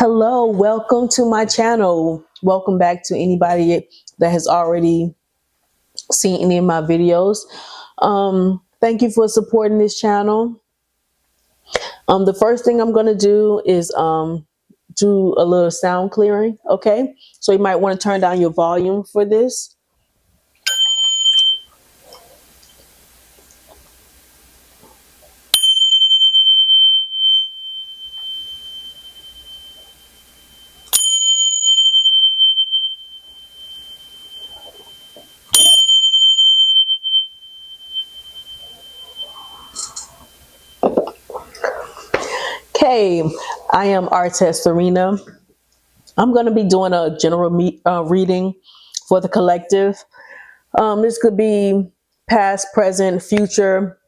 Hello, welcome to my channel. Welcome back to anybody that has already seen any of my videos. Thank you for supporting this channel. The first thing I'm going to do is do a little sound clearing. Okay, so you might want to turn down your volume for this. Okay, I am Artist Serena. I'm going to be doing a general reading for the collective. This could be past, present, future.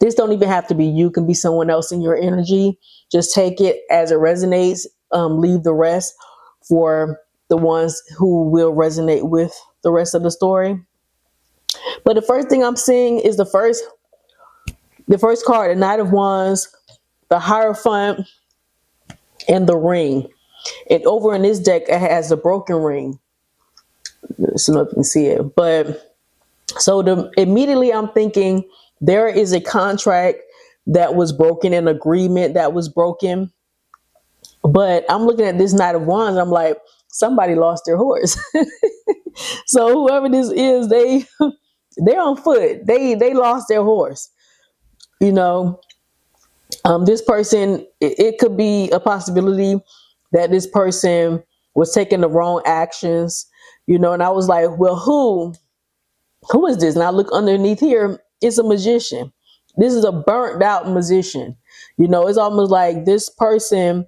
This don't even have to be you. It can be someone else in your energy. Just take it as it resonates. Leave the rest for the ones who will resonate with the rest of the story. But the first thing I'm seeing is the first card, the Knight of Wands, the Hierophant, and the Ring. And over in this deck, it has the broken ring. So you can see it. But so immediately I'm thinking there is a contract that was broken, an agreement that was broken. But I'm looking at this Knight of Wands. I'm like, somebody lost their horse. So whoever this is, they're on foot. They lost their horse. You know, this person, it could be a possibility that this person was taking the wrong actions. You know, and I was like, well, who is this? And I look underneath here. It's a magician. This is a burnt out magician. You know, it's almost like this person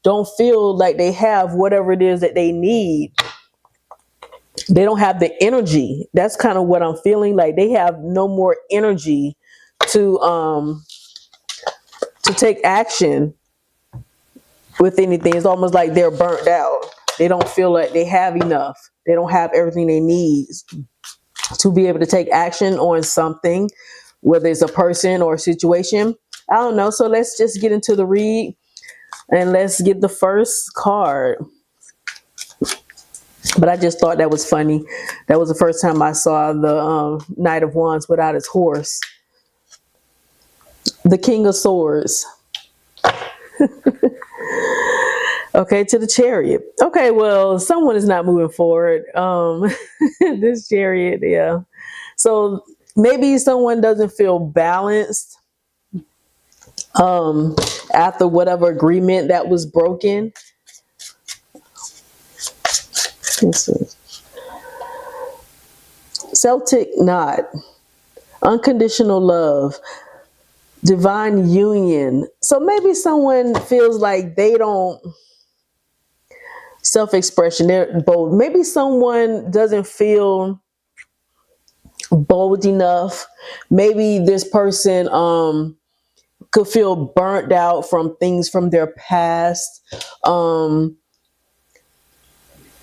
don't feel like they have whatever it is that they need. They don't have the energy. That's kind of what I'm feeling like. They have no more energy to take action with anything. It's almost like they're burnt out. They don't feel like they have enough. They don't have everything they need to be able to take action on something, whether it's a person or a situation. I don't know. So let's just get into the read and let's get the first card. But I just thought that was funny. That was the first time I saw the Knight of Wands without his horse. The King of Swords. Okay, to the Chariot. Okay, well, someone is not moving forward. This Chariot, yeah. So maybe someone doesn't feel balanced after whatever agreement that was broken. Let's see. Celtic knot, unconditional love, divine union. So maybe someone feels like they don't self-expression. They're bold. Maybe someone doesn't feel bold enough. Maybe this person could feel burnt out from things from their past.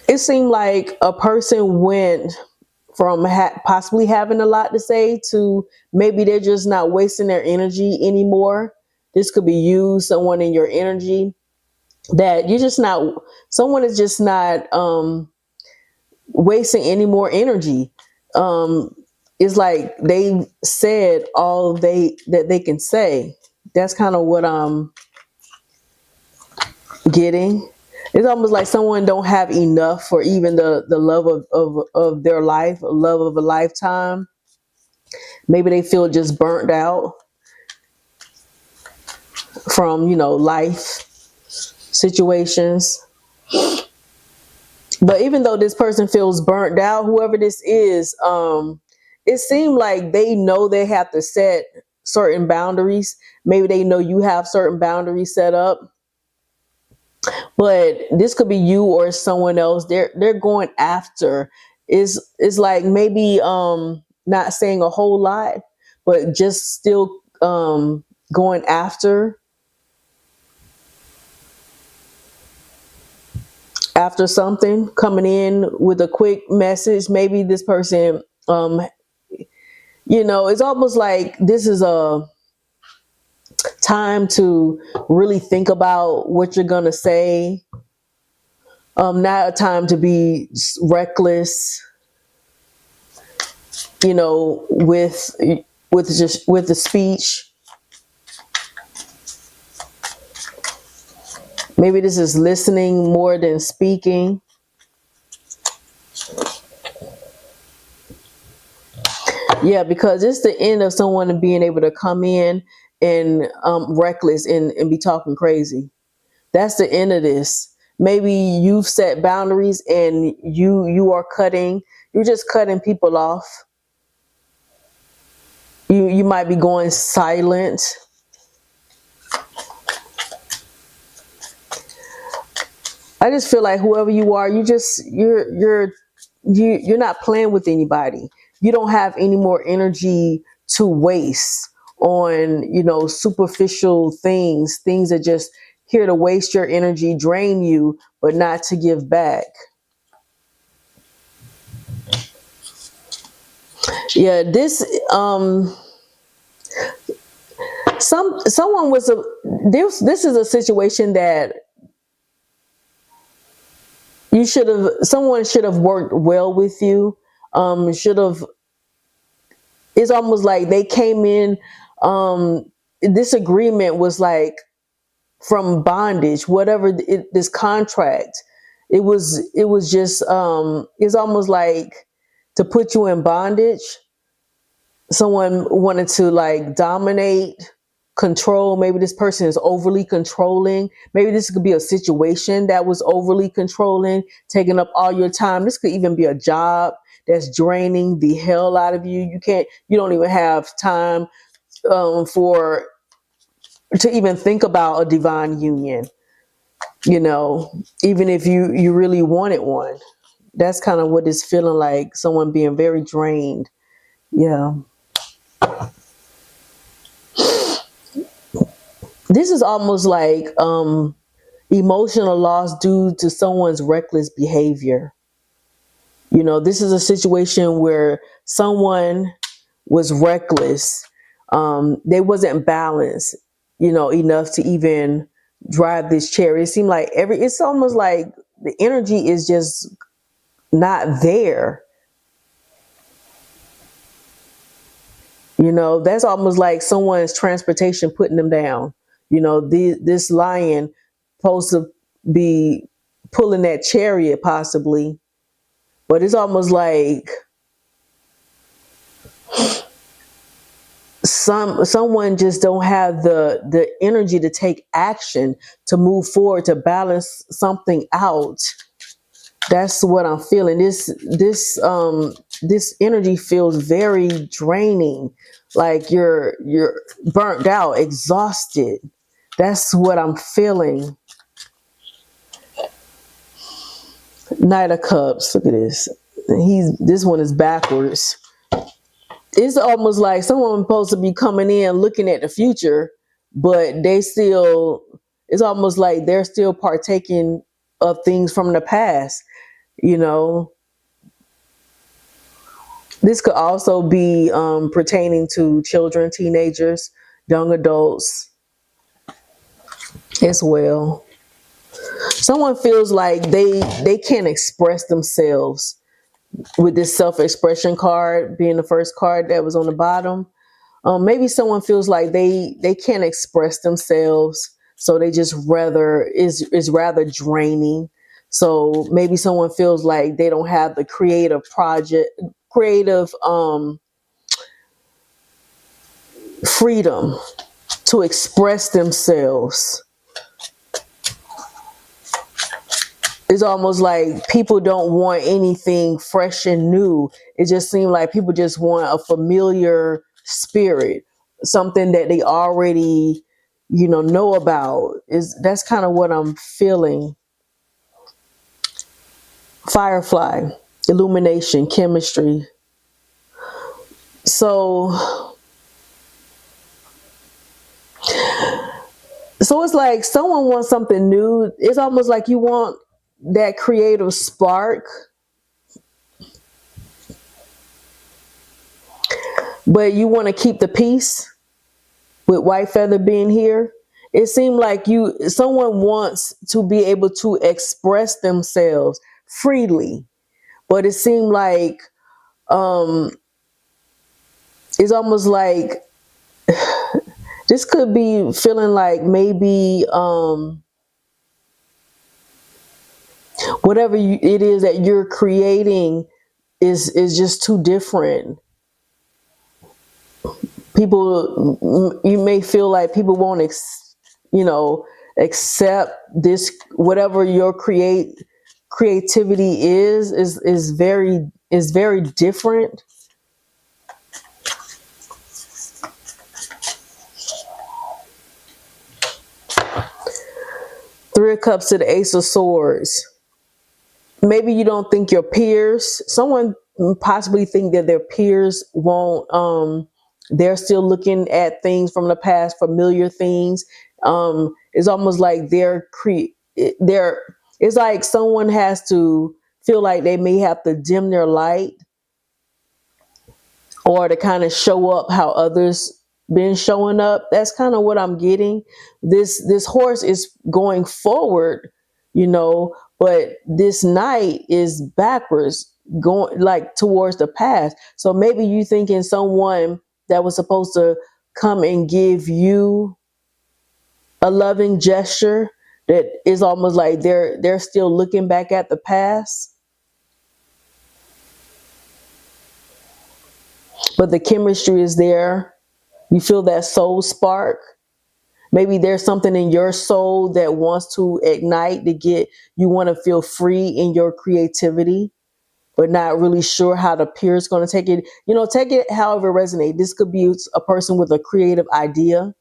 It seemed like a person went from possibly having a lot to say to maybe they're just not wasting their energy anymore. This could be you, someone in your energy that you're just not, someone is just not wasting any more energy. It's like they said all that they can say. That's kind of what I'm getting. It's almost like someone don't have enough for even the love of their life, love of a lifetime. Maybe they feel just burnt out from, you know, life situations. But even though this person feels burnt out, whoever this is, it seemed like they know they have to set certain boundaries. Maybe they know you have certain boundaries set up. But this could be you or someone else. They're going after. It's like maybe not saying a whole lot, but just still going after something, coming in with a quick message. Maybe this person you know, it's almost like this is a time to really think about what you're gonna say. Not a time to be reckless, with the speech. Maybe this is listening more than speaking. Yeah, because it's the end of someone being able to come in and reckless and be talking crazy. That's the end of this. Maybe you've set boundaries and you're just cutting people off. You might be going silent. I just feel like whoever you are, you're not playing with anybody. You don't have any more energy to waste on, superficial things that just here to waste your energy, drain you, but not to give back. Yeah, this someone was a this is a situation that someone should have worked well with you. Should have It's almost like they came in, this agreement was like from bondage, whatever this contract. It was just it's almost like to put you in bondage. Someone wanted to like dominate, control. Maybe this person is overly controlling. Maybe this could be a situation that was overly controlling, taking up all your time. This could even be a job that's draining the hell out of you. You don't even have time for to even think about a divine union, even if you really wanted one. That's kind of what it's feeling like, someone being very drained. Yeah. This is almost like emotional loss due to someone's reckless behavior. This is a situation where someone was reckless. They wasn't balanced, enough to even drive this chariot. It's almost like the energy is just not there. That's almost like someone's transportation putting them down. This lion supposed to be pulling that chariot possibly, but it's almost like someone just don't have the energy to take action, to move forward, to balance something out. That's what I'm feeling. This energy feels very draining, like you're burnt out, exhausted. That's what I'm feeling. Knight of Cups. Look at this. This one is backwards. It's almost like someone supposed to be coming in looking at the future, but it's almost like they're still partaking of things from the past, you know. This could also be pertaining to children, teenagers, young adults as well. Someone feels like they can't express themselves with this self-expression card being the first card that was on the bottom. Maybe someone feels like they can't express themselves, so they just rather is rather draining. So maybe someone feels like they don't have the creative freedom to express themselves. It's almost like people don't want anything fresh and new. It just seems like people just want a familiar spirit, something that they already, know about. That's kind of what I'm feeling. Firefly, illumination, chemistry. So it's like someone wants something new. It's almost like you want that creative spark, but you want to keep the peace with White Feather being here. It seemed like someone wants to be able to express themselves freely, but it seemed like um, it's almost like this could be feeling like maybe whatever it is that you're creating is just too different. People, you may feel like people won't accept this, whatever your creativity is very different. Three of Cups to the Ace of Swords. Maybe you don't think your peers, someone possibly think that their peers won't, they're still looking at things from the past, familiar things. It's almost like it's like someone has to feel like they may have to dim their light, or to kind of show up how others been showing up. That's kind of what I'm getting. This horse is going forward, but this knight is backwards, going like towards the past. So maybe you thinking someone that was supposed to come and give you a loving gesture, that is almost like they're still looking back at the past. But the chemistry is there. You feel that soul spark. Maybe there's something in your soul that wants to ignite, you want to feel free in your creativity, but not really sure how the peer is going to take it. Take it however it resonates. This could be a person with a creative idea,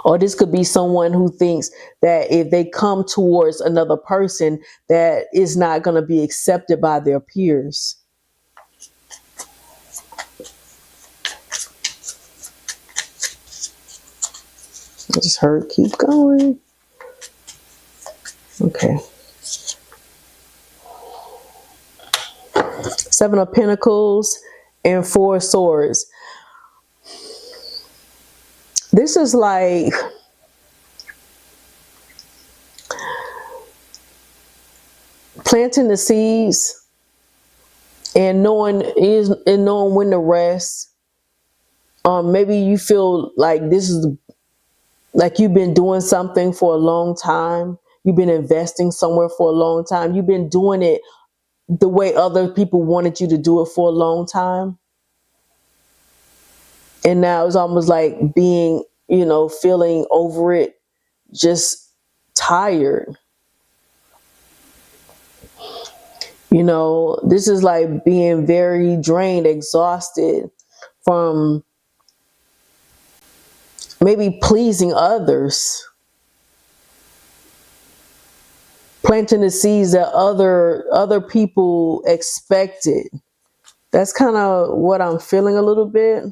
or this could be someone who thinks that if they come towards another person, that is not going to be accepted by their peers. I just heard keep going. Okay. Seven of Pentacles and Four of Swords. This is like planting the seeds and knowing when to rest. Maybe you feel like this is like you've been doing something for a long time. You've been investing somewhere for a long time. You've been doing it the way other people wanted you to do it for a long time. And now it's almost like being, feeling over it, just tired. This is like being very drained, exhausted from maybe pleasing others, planting the seeds that other people expected. That's kind of what I'm feeling a little bit.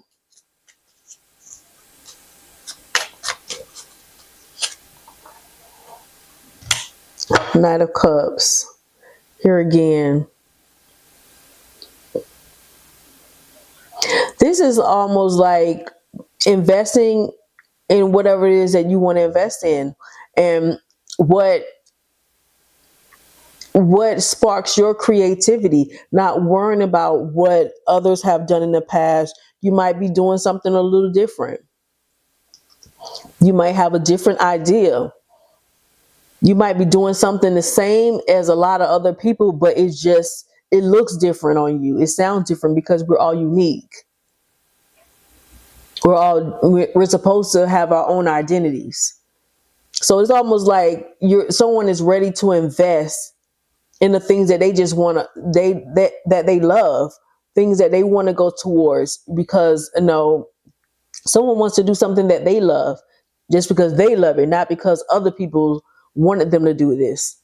Knight of Cups. Here again. This is almost like investing in whatever it is that you want to invest in, and what sparks your creativity, not worrying about what others have done in the past. You might be doing something a little different. You might have a different idea. You might be doing something the same as a lot of other people, but it looks different on you. It sounds different because we're all unique. We're supposed to have our own identities. So it's almost like someone is ready to invest in the things that they just want to, that they love, things that they want to go towards, because someone wants to do something that they love just because they love it, not because other people wanted them to do this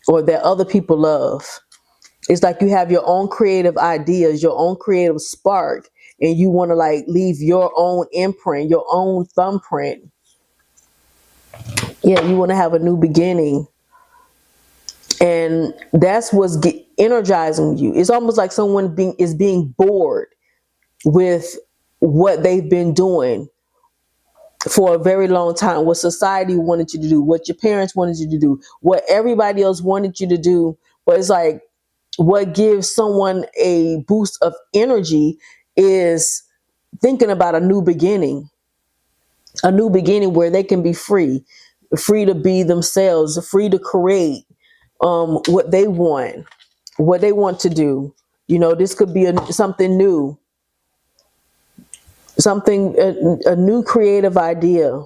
or that other people love. It's like you have your own creative ideas, your own creative spark, and you want to like leave your own imprint, your own thumbprint. Yeah, you want to have a new beginning. And that's what's energizing you. It's almost like someone is being bored with what they've been doing, for a very long time, what society wanted you to do, what your parents wanted you to do, what everybody else wanted you to do. But it's like, what gives someone a boost of energy is thinking about a new beginning where they can be free to be themselves, free to create what they want to do. This could be something new, a new creative idea,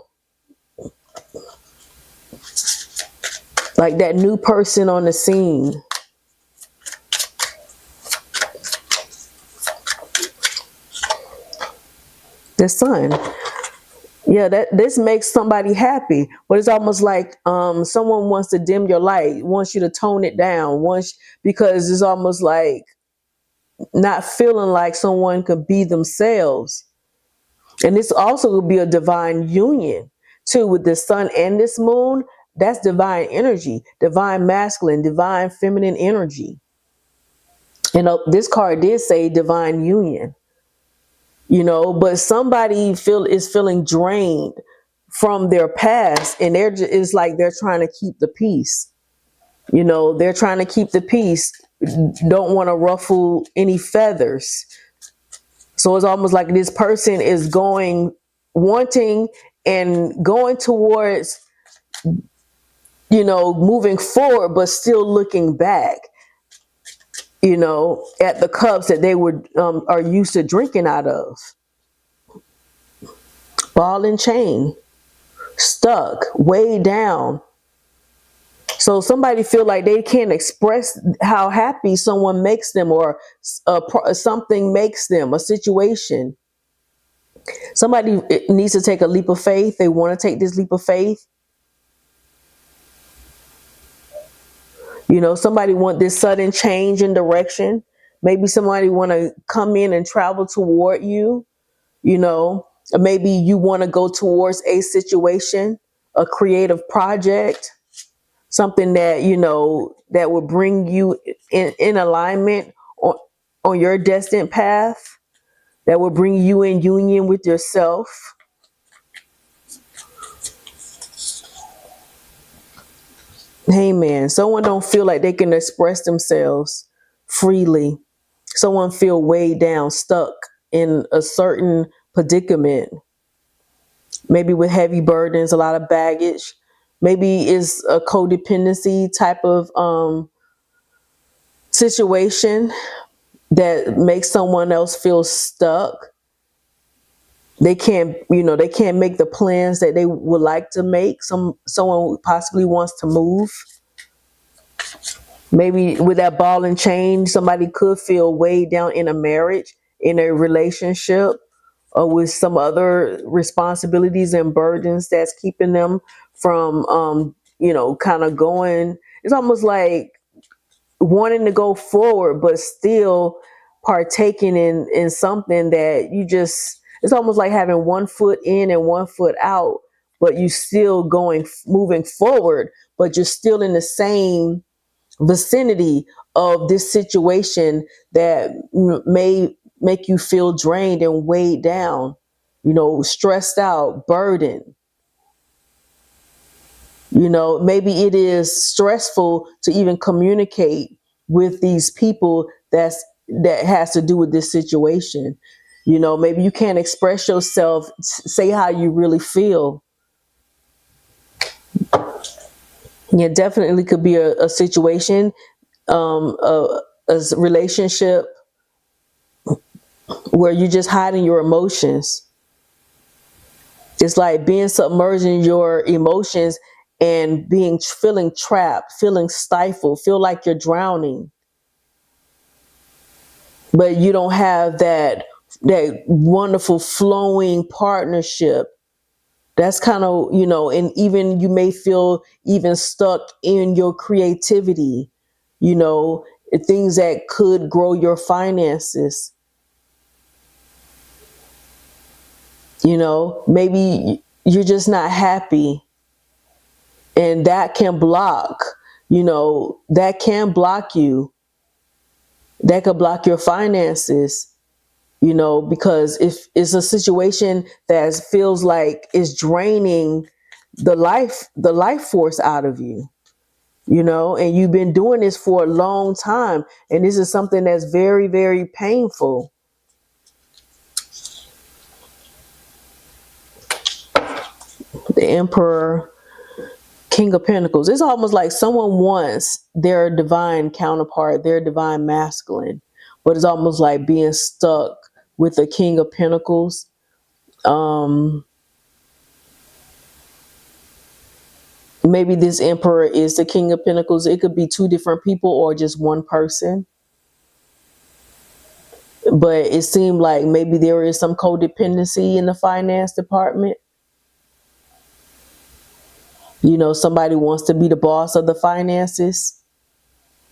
like that new person on the scene. The sun. Yeah, that this makes somebody happy, but it's almost like someone wants to dim your light, wants you to tone it down, because it's almost like not feeling like someone could be themselves. And this also would be a divine union too, with the sun and this moon. That's divine energy, divine masculine, divine feminine energy. This card did say divine union. But somebody is feeling drained from their past, and it's like they're trying to keep the peace. They're trying to keep the peace, don't want to ruffle any feathers. So it's almost like this person is wanting and going towards, moving forward, but still looking back, at the cups that they are used to drinking out of. Ball and chain, stuck, weighed down. So somebody feel like they can't express how happy someone makes them, or something makes them, a situation. Somebody needs to take a leap of faith. They want to take this leap of faith. Somebody want this sudden change in direction. Maybe somebody want to come in and travel toward you. Maybe you want to go towards a situation, a creative project, something that that will bring you in alignment on your destined path, that will bring you in union with yourself. Hey man, someone don't feel like they can express themselves freely. Someone feel weighed down, stuck in a certain predicament, maybe with heavy burdens, a lot of baggage. Maybe it's a codependency type of situation that makes someone else feel stuck. They can't make the plans that they would like to make. Someone possibly wants to move. Maybe with that ball and chain, somebody could feel weighed down in a marriage, in a relationship, or with some other responsibilities and burdens that's keeping them from kind of going. It's almost like wanting to go forward, but still partaking in something that it's almost like having one foot in and one foot out, but you still moving forward, but you're still in the same vicinity of this situation that may make you feel drained and weighed down, stressed out, burdened. Maybe it is stressful to even communicate with these people that has to do with this situation. Maybe you can't express yourself, say how you really feel. Yeah, definitely could be a situation, a relationship where you're just hiding your emotions. It's like being submerged in your emotions and feeling trapped, feeling stifled, feel like you're drowning. But you don't have that wonderful flowing partnership. That's kind of, and even you may feel even stuck in your creativity, things that could grow your finances. Maybe you're just not happy, and that can block, that can block you. That could block your finances. because if it's a situation that feels like it's draining the life force out of you, and you've been doing this for a long time, and this is something that's very, very painful. The Emperor, King of Pentacles. It's almost like someone wants their divine counterpart, their divine masculine, but it's almost like being stuck with the King of Pentacles. Maybe this Emperor is the King of Pentacles. It could be two different people or just one person. But it seemed like maybe there is some codependency in the finance department. Somebody wants to be the boss of the finances,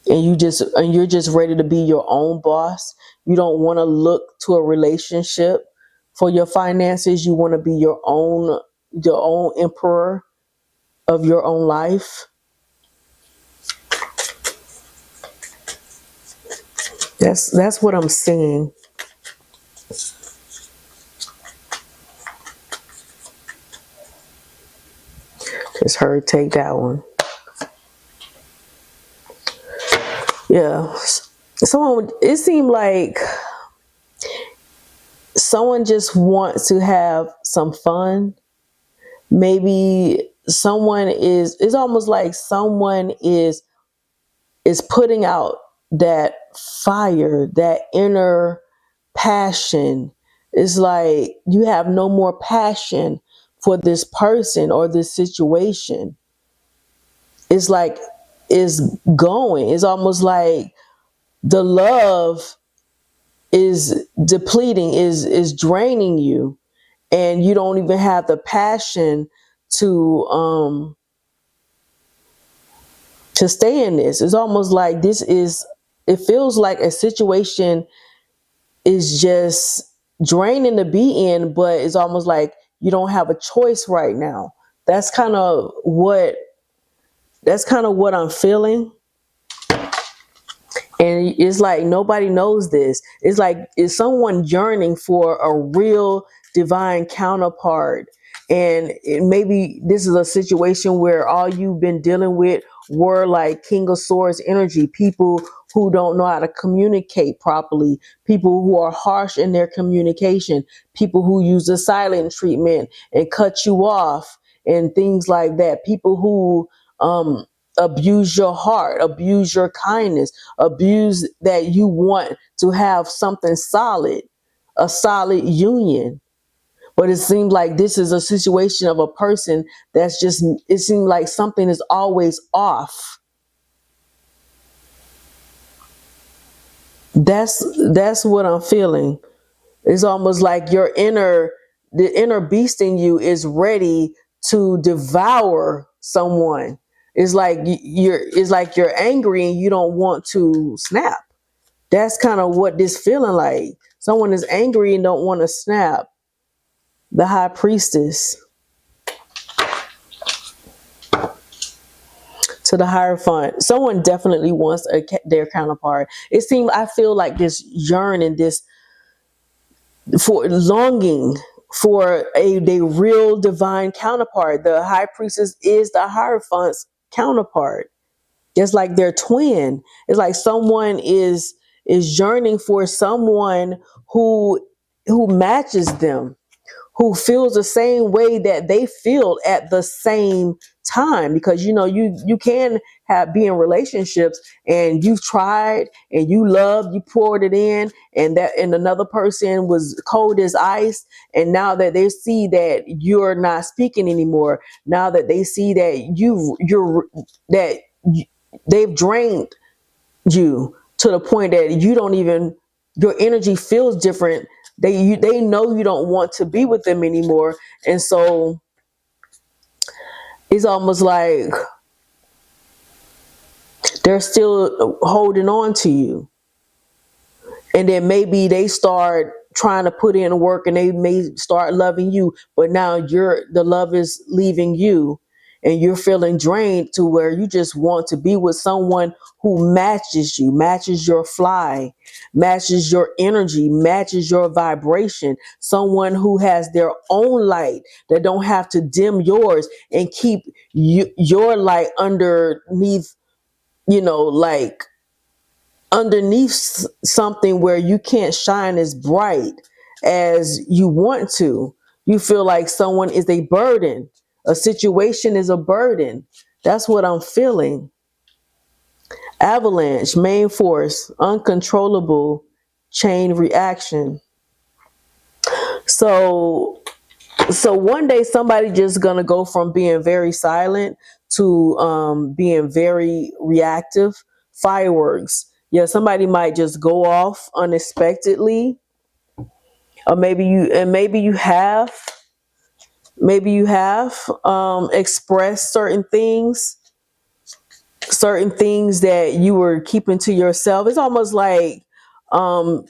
and you're just ready to be your own boss. You don't want to look to a relationship for your finances. You want to be your own emperor of your own life. That's what I'm seeing. Just heard take that one. Yeah. It seemed like someone just wants to have some fun. Maybe it's almost like someone is putting out that fire, that inner passion. It's like you have no more passion for this person or this situation. It's like it's going. It's almost like the love is depleting, is draining you, and you don't even have the passion to stay in this. It's almost like it feels like a situation is just draining to be in, but it's almost like you don't have a choice right now. That's kind of what I'm feeling. And it's like nobody knows this. It's like, is someone yearning for a real divine counterpart? And maybe this is a situation where all you've been dealing with were like King of Swords energy, people who don't know how to communicate properly, people who are harsh in their communication, people who use the silent treatment and cut you off and things like that, people who abuse your heart, abuse your kindness, abuse that you want to have something solid, a solid union. But it seems like this is a situation of a person that's just, it seems like something is always off. That's what I'm feeling. It's almost like the inner beast in you is ready to devour someone. It's like you're angry and you don't want to snap. That's kind of what this feeling like. Someone is angry and don't want to snap. The High Priestess to the Hierophant. Someone definitely wants their counterpart. I feel like this yearning, this for longing for a real divine counterpart. The High Priestess is the Hierophant's counterpart. Just like their twin. It's like someone is yearning for someone who matches them, who feels the same way that they feel at the same time. Because you can be in relationships and you've tried and you loved, you poured it in, and another person was cold as ice, and now that they see that you're not speaking anymore, now that they see that they've drained you to the point that you don't even, your energy feels different. They know you don't want to be with them anymore. And so it's almost like they're still holding on to you. And then maybe they start trying to put in work and they may start loving you, but now the love is leaving you. and you're feeling drained to where you just want to be with someone who matches you, matches your fly, matches your energy, matches your vibration, someone who has their own light that don't have to dim yours and keep your light underneath, like underneath something where you can't shine as bright as you want to. You feel like someone is a burden. A situation is a burden. That's what I'm feeling. Avalanche, main force, uncontrollable chain reaction. So one day somebody just gonna go from being very silent to being very reactive. Fireworks. Yeah, somebody might just go off unexpectedly, or maybe you have expressed certain things that you were keeping to yourself. It's almost like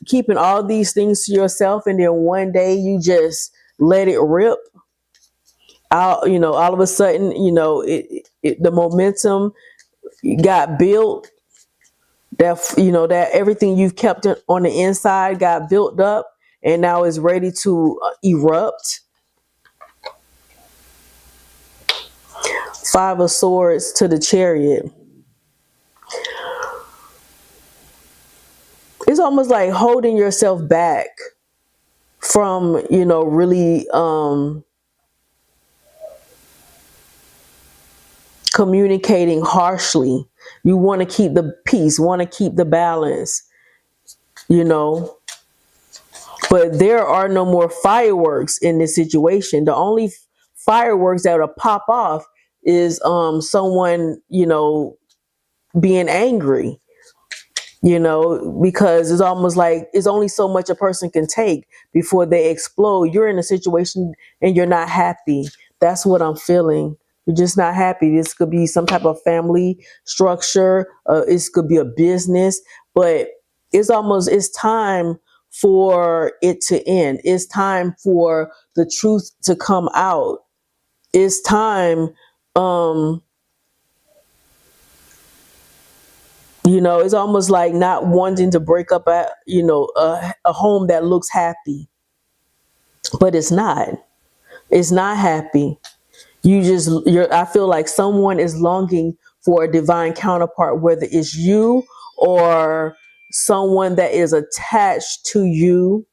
keeping all these things to yourself, and then one day you just let it rip out. All of a sudden, the momentum got built. That everything you've kept on the inside got built up, and now is ready to erupt. Five of Swords to the Chariot. It's almost like holding yourself back from, really communicating harshly. You want to keep the peace, want to keep the balance, but there are no more fireworks in this situation. The only fireworks that will pop off is someone, being angry, because it's almost like it's only so much a person can take before they explode. You're in a situation and you're not happy. That's what I'm feeling. You're just not happy. This could be some type of family structure. It could be a business, but it's time for it to end. It's time for the truth to come out. It's time, it's almost like not wanting to break up a home that looks happy, but it's not. It's not happy. I feel like someone is longing for a divine counterpart, whether it's you or someone that is attached to you,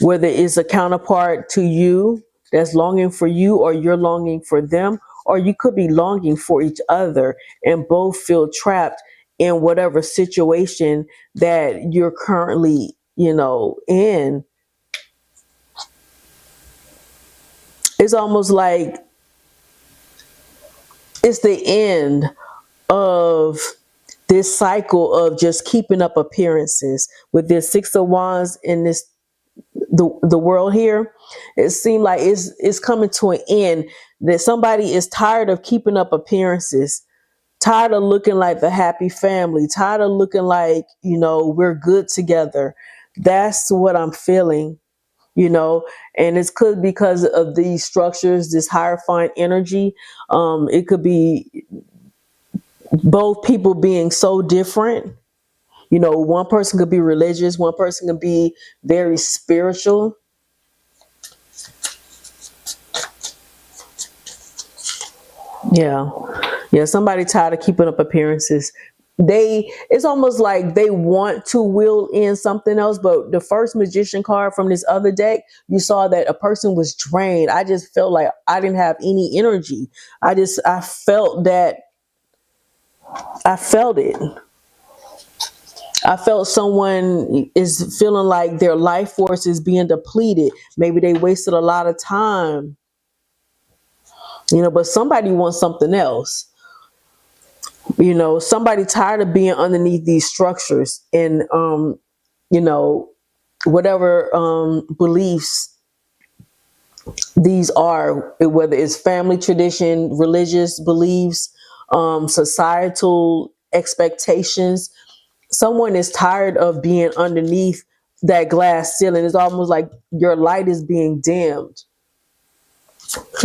whether it's a counterpart to you that's longing for you, or you're longing for them, or you could be longing for each other and both feel trapped in whatever situation that you're currently, in. It's almost like it's the end of this cycle of just keeping up appearances. With this Six of Wands in the world here, it seemed like it's coming to an end, that somebody is tired of keeping up appearances, tired of looking like the happy family, tired of looking like, we're good together. That's what I'm feeling, and it's could because of these structures, this hierophant energy. It could be both people being so different. One person could be religious, one person could be very spiritual. Yeah. Yeah, somebody tired of keeping up appearances. It's almost like they want to will in something else, but the first Magician card from this other deck, you saw that a person was drained. I just felt like I didn't have any energy. I felt that. I felt it. I felt someone is feeling like their life force is being depleted. Maybe they wasted a lot of time, but somebody wants something else. Somebody tired of being underneath these structures and, whatever beliefs these are, whether it's family tradition, religious beliefs, societal expectations. Someone is tired of being underneath that glass ceiling. It's almost like your light is being dimmed.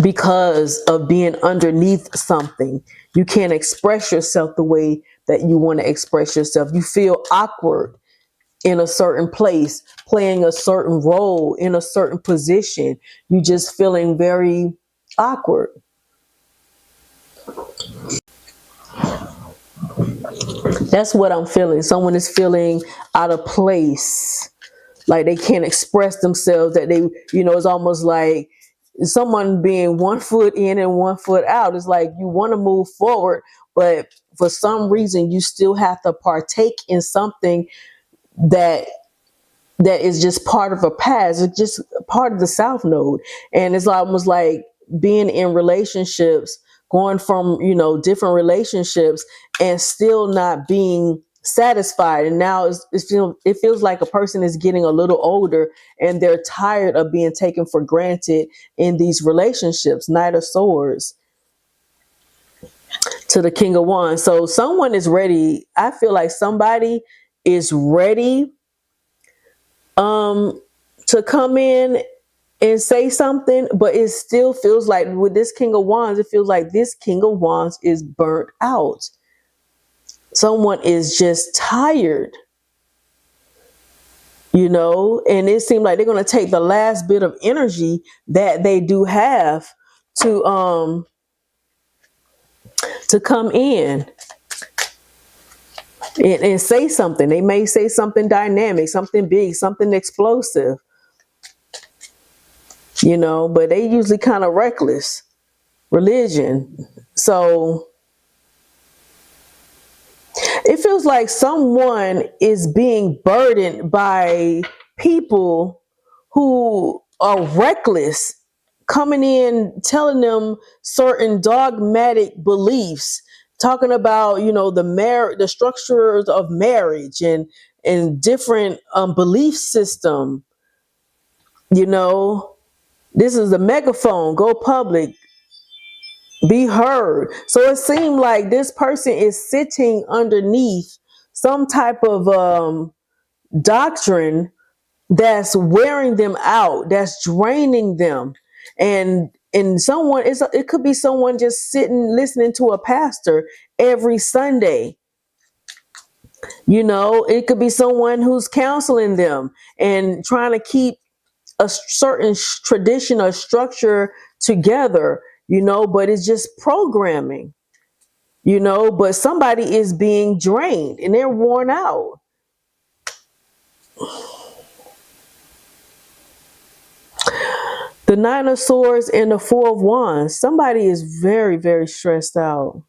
because of being underneath something. You can't express yourself the way that you want to express yourself. You feel awkward in a certain place, playing a certain role in a certain position. You just feeling very awkward. That's what I'm feeling. Someone is feeling out of place, like they can't express themselves, that they, it's almost like someone being 1 foot in and 1 foot out. It's like you want to move forward, but for some reason you still have to partake in something that is just part of a past. It's just part of the South Node. And it's almost like being in relationships, going from, different relationships and still not being satisfied. And now it feels like a person is getting a little older and they're tired of being taken for granted in these relationships. Knight of Swords to the King of Wands. So someone is ready. I feel like somebody is ready to come in and say something, but it still feels like with this King of Wands, it feels like this King of Wands is burnt out. Someone is just tired, and it seems like they're going to take the last bit of energy that they do have to come in and say something. They may say something dynamic, something big, something explosive. But they usually kind of reckless. Religion. So it feels like someone is being burdened by people who are reckless, coming in, telling them certain dogmatic beliefs, talking about, the structures of marriage and different belief system. This is a megaphone, go public, be heard. So it seemed like this person is sitting underneath some type of doctrine that's wearing them out, that's draining them. And someone, it could be someone just sitting listening to a pastor every Sunday. It could be someone who's counseling them and trying to keep a certain tradition or structure together, but it's just programming, but somebody is being drained and they're worn out. The Nine of Swords and the Four of Wands. Somebody is very, very stressed out.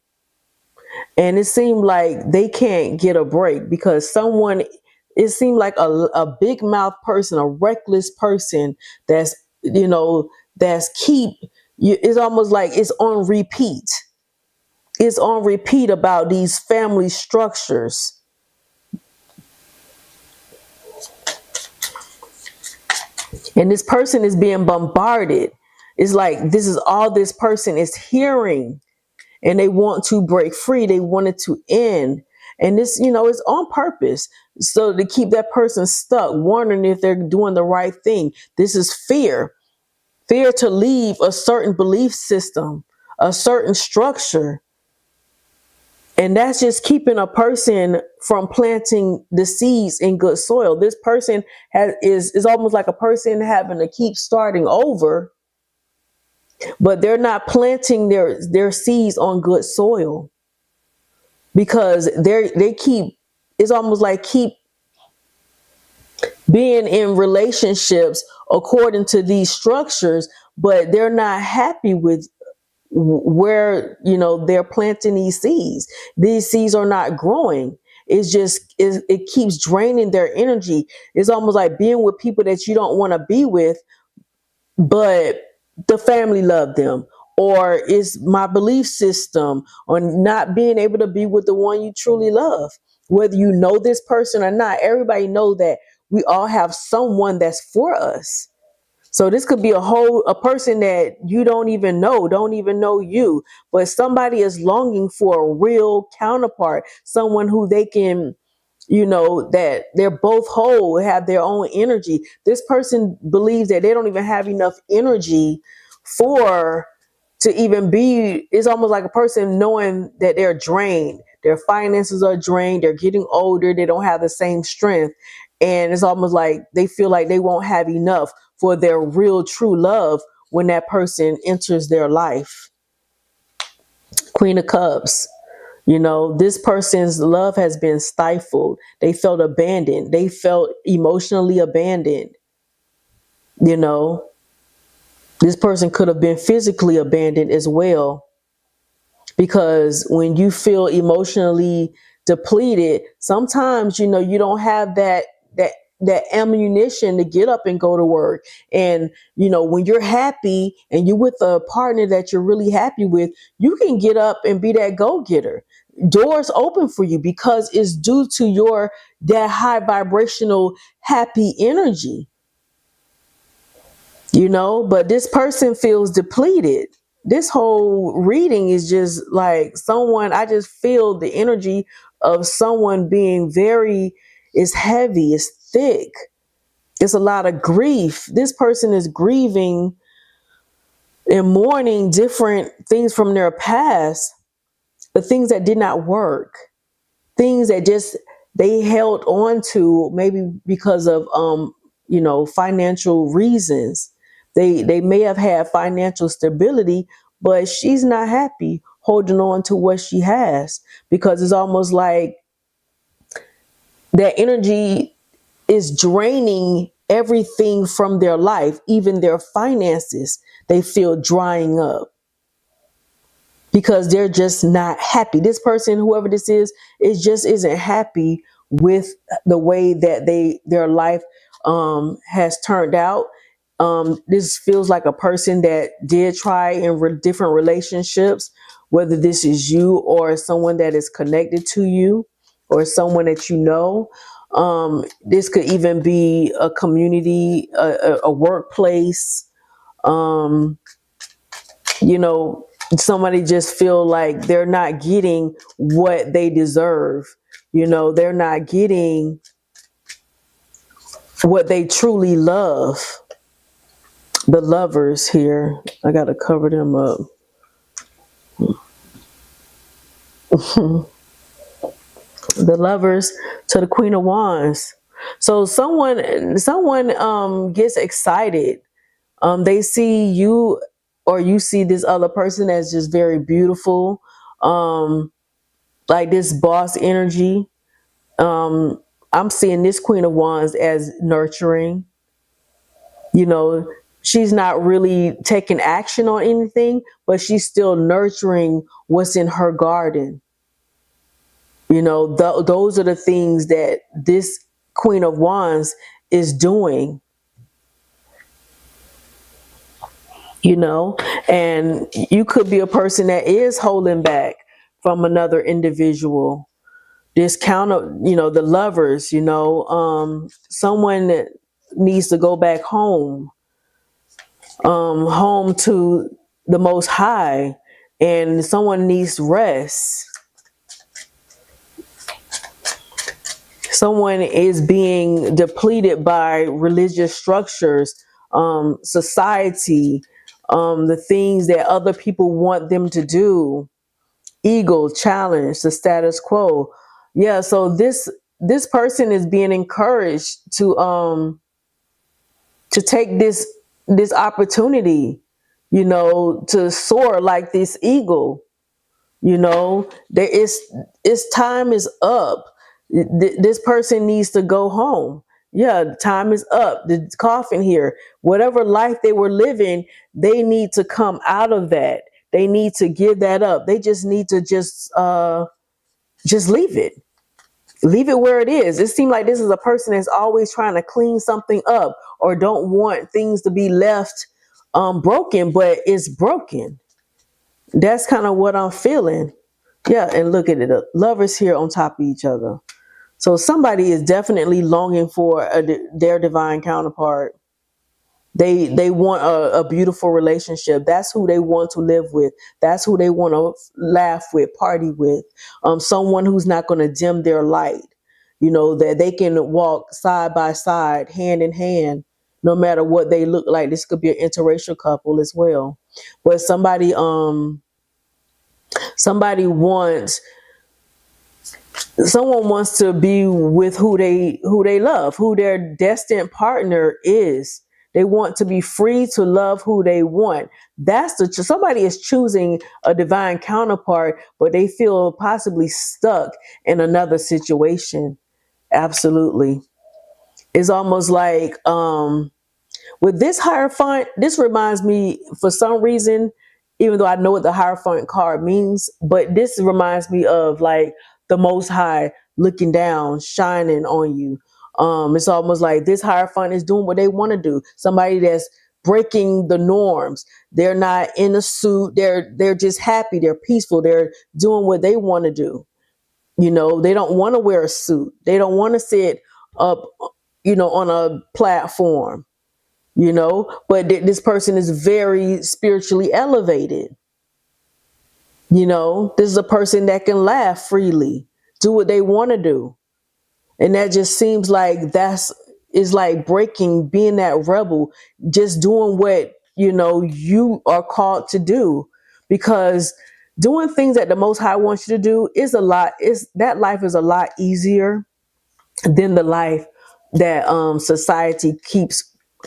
And it seemed like they can't get a break because it seemed like a big mouth person, a reckless person that's, it's almost like it's on repeat. It's on repeat about these family structures. And this person is being bombarded. It's like this is all this person is hearing, and they want to break free. They want it to end. And this, it's on purpose. So to keep that person stuck, wondering if they're doing the right thing. This is fear. Fear to leave a certain belief system, a certain structure. And that's just keeping a person from planting the seeds in good soil. This person is almost like a person having to keep starting over, but they're not planting their seeds on good soil because it's almost like keep being in relationships according to these structures, but they're not happy with where they're planting these seeds. These seeds are not growing. It keeps draining their energy. It's almost like being with people that you don't want to be with, but the family love them, or it's my belief system, or not being able to be with the one you truly love. Whether you know this person or not, everybody knows that we all have someone that's for us. So this could be a person that you don't even know you, but somebody is longing for a real counterpart, someone who they can, that they're both whole, have their own energy. This person believes that they don't even have enough energy for to even be, it's almost like a person knowing that they're drained, their finances are drained, they're getting older, they don't have the same strength, and it's almost like they feel like they won't have enough for their real true love when that person enters their life. Queen of Cups. This person's love has been stifled. They felt abandoned. They felt emotionally abandoned. You know, this person could have been physically abandoned as well. Because when you feel emotionally depleted, sometimes, you don't have that ammunition to get up and go to work. And, when you're happy and you're with a partner that you're really happy with, you can get up and be that go-getter. Doors open for you because it's due to that high vibrational happy energy. But this person feels depleted. This whole reading is just like I just feel the energy of someone being it's heavy, it's thick. It's a lot of grief. This person is grieving and mourning different things from their past, the things that did not work, things that just they held on to, maybe because of financial reasons. They may have had financial stability, but she's not happy holding on to what she has, because it's almost like that energy is draining everything from their life, even their finances. They feel drying up because they're just not happy. This person, whoever this is just isn't happy with the way that their life has turned out. This feels like a person that did try in different relationships, whether this is you or someone that is connected to you or someone that you know. This could even be a community, a workplace. Um, Somebody just feel like they're not getting what they deserve. They're not getting what they truly love. The Lovers here, I gotta cover them up. The Lovers to the Queen of Wands. So someone gets excited. They see you, or you see this other person as just very beautiful, like this boss energy. I'm seeing this Queen of Wands as nurturing. She's not really taking action on anything, but she's still nurturing what's in her garden. Those are the things that this Queen of Wands is doing. And you could be a person that is holding back from another individual. This the Lovers, someone that needs to go back home, home to the Most High, and someone needs rest. Someone is being depleted by religious structures, society, the things that other people want them to do, ego, challenge the status quo. Yeah, so this person is being encouraged to take this opportunity, to soar like this eagle. There is its time is up. This person needs to go home. Yeah, time is up. The coffin here, whatever life they were living, they need to come out of that. They need to give that up. They just need to just leave it. Leave it where it is. It seems like this is a person that's always trying to clean something up or don't want things to be left broken, but it's broken. That's kind of what I'm feeling. Yeah, and look at it. The Lovers here on top of each other. So somebody is definitely longing for their divine counterpart. They want a beautiful relationship. That's who they want to live with. That's who they want to laugh with, party with. Someone who's not going to dim their light. That they can walk side by side, hand in hand. no matter what they look like. This could be an interracial couple as well. But somebody wants someone wants to be with who they love, who their destined partner is. They want to be free to love who they want. Somebody is choosing a divine counterpart, but they feel possibly stuck in another situation. Absolutely. It's almost like with this Hierophant, this reminds me, for some reason, even though I know what the Hierophant card means, but this reminds me of like the Most High looking down, shining on you. It's almost like this Hierophant is doing what they want to do. Somebody that's breaking the norms. They're not in a suit. They're just happy. They're peaceful. They're doing what they want to do. They don't want to wear a suit. They don't want to sit up, on a platform. But this person is very spiritually elevated. This is a person that can laugh freely, do what they want to do. And that just seems like is like breaking, being that rebel, just doing what, you are called to do. Because doing things that the Most High wants you to do that life is a lot easier than the life that society keeps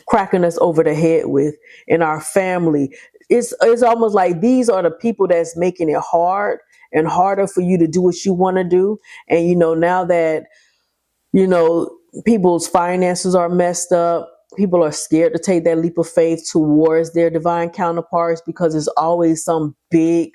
cracking us over the head with in our family. It's almost like these are the people that's making it hard and harder for you to do what you want to do. And now that you know people's finances are messed up, people are scared to take that leap of faith towards their divine counterparts, because there's always some big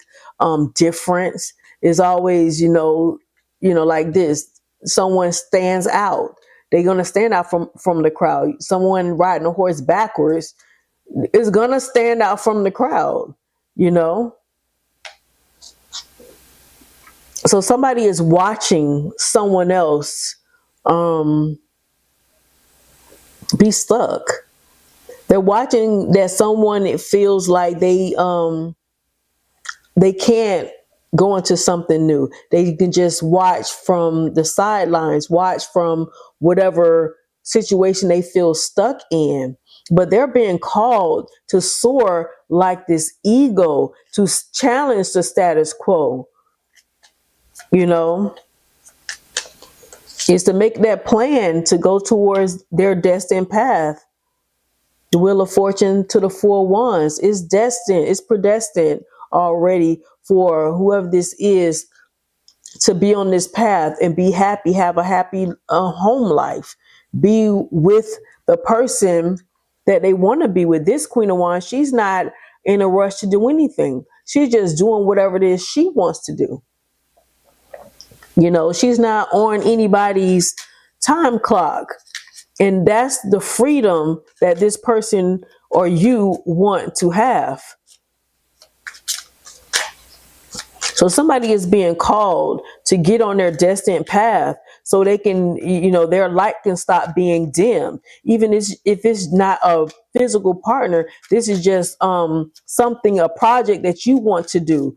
difference. Is always like this. Someone stands out. They're gonna stand out from the crowd. Someone riding a horse backwards is gonna stand out from the crowd. You know. So somebody is watching someone else be stuck. They're watching that someone, it feels like they can't go into something new. They can just watch from the sidelines, watch from whatever situation they feel stuck in. But they're being called to soar like this eagle, to challenge the status quo. Is to make that plan to go towards their destined path. The Wheel of Fortune to the 4 Wands is destined, it's predestined already for whoever this is to be on this path and be happy, have a happy home life, be with the person that they want to be with. This Queen of Wands, she's not in a rush to do anything. She's just doing whatever it is she wants to do. She's not on anybody's time clock. And that's the freedom that this person or you want to have. So somebody is being called to get on their destined path so they can, their light can stop being dim. Even if it's not a physical partner, this is just something, a project that you want to do.